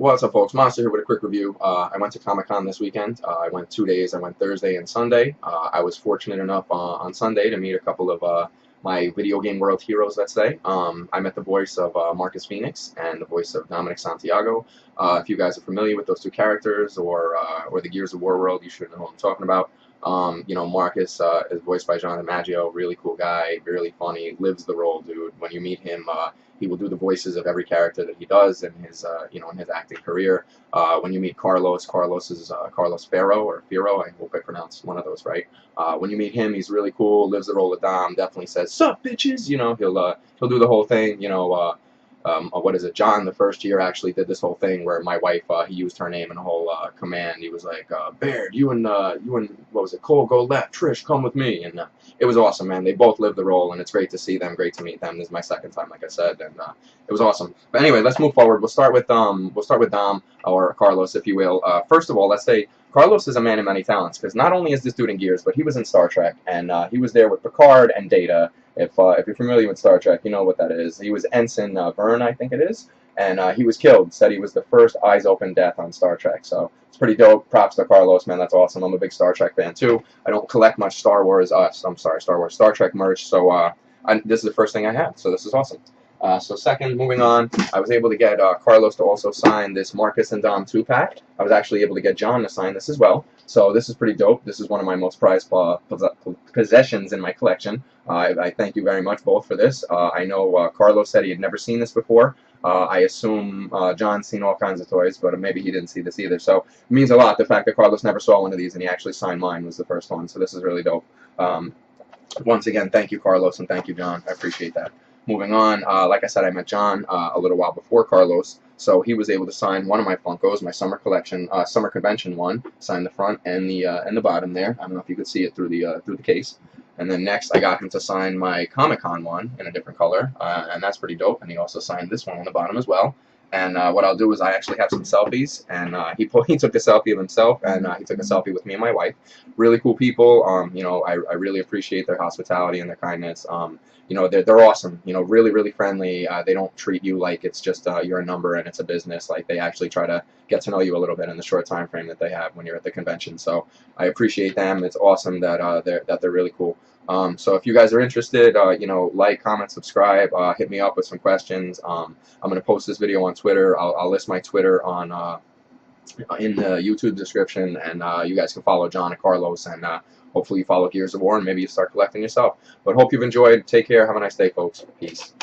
What's up, folks? Monster here with a quick review. I went to Comic-Con this weekend. I went 2 days. I went Thursday and Sunday. I was fortunate enough on Sunday to meet a couple of my video game world heroes, let's say. I met the voice of Marcus Phoenix and the voice of Dominic Santiago. If you guys are familiar with those two characters or the Gears of War world, you should know what I'm talking about. Marcus is voiced by John DiMaggio, really cool guy, really funny, lives the role, dude. When you meet him, he will do the voices of every character that he does in his, in his acting career. When you meet Carlos, Carlos is Carlos Ferro or Firo. I hope I pronounced one of those right. When you meet him, he's really cool, lives the role of Dom, definitely says, "Sup, bitches?" He'll do the whole thing. What is it? John, the first year, actually did this whole thing where my wife, he used her name in a whole command. He was like, "Baird, you and what was it? Cole, go left. Trish, come with me." And it was awesome, man. They both lived the role, and it's great to see them. Great to meet them. This is my second time, like I said, and it was awesome. But anyway, let's move forward. We'll start with Dom or Carlos, if you will. First of all, let's say Carlos is a man of many talents, because not only is this dude in Gears, but he was in Star Trek, and he was there with Picard and Data. If you're familiar with Star Trek, you know what that is. He was Ensign Vern, I think it is, and he was killed. Said he was the first eyes open death on Star Trek, so it's pretty dope. Props to Carlos, man. That's awesome. I'm a big Star Trek fan too. I don't collect much Star Trek merch, so this is the first thing I have, so this is awesome. So second, moving on, I was able to get Carlos to also sign this Marcus and Dom 2-pack. I was actually able to get John to sign this as well. So this is pretty dope. This is one of my most prized possessions in my collection. I thank you very much both for this. I know Carlos said he had never seen this before. I assume John's seen all kinds of toys, but maybe he didn't see this either. So it means a lot, the fact that Carlos never saw one of these and he actually signed mine was the first one. So this is really dope. Once again, thank you, Carlos, and thank you, John. I appreciate that. Moving on, like I said, I met John a little while before Carlos, so he was able to sign one of my Funkos, my summer convention one. Signed the front and the bottom there. I don't know if you could see it through the case. And then next, I got him to sign my Comic-Con one in a different color, and that's pretty dope. And he also signed this one on the bottom as well. And what I'll do is I actually have some selfies, and he took a selfie of himself, and he took a selfie with me and my wife. Really cool people. I really appreciate their hospitality and their kindness. They're awesome. Really friendly. They don't treat you like it's just you're a number and it's a business. Like, they actually try to get to know you a little bit in the short time frame that they have when you're at the convention. So I appreciate them. It's awesome that they're really cool. So if you guys are interested, like, comment, subscribe, hit me up with some questions. I'm going to post this video on Twitter. I'll list my Twitter on in the YouTube description, and you guys can follow John and Carlos, and hopefully you follow Gears of War, and maybe you start collecting yourself. But hope you've enjoyed. Take care. Have a nice day, folks. Peace.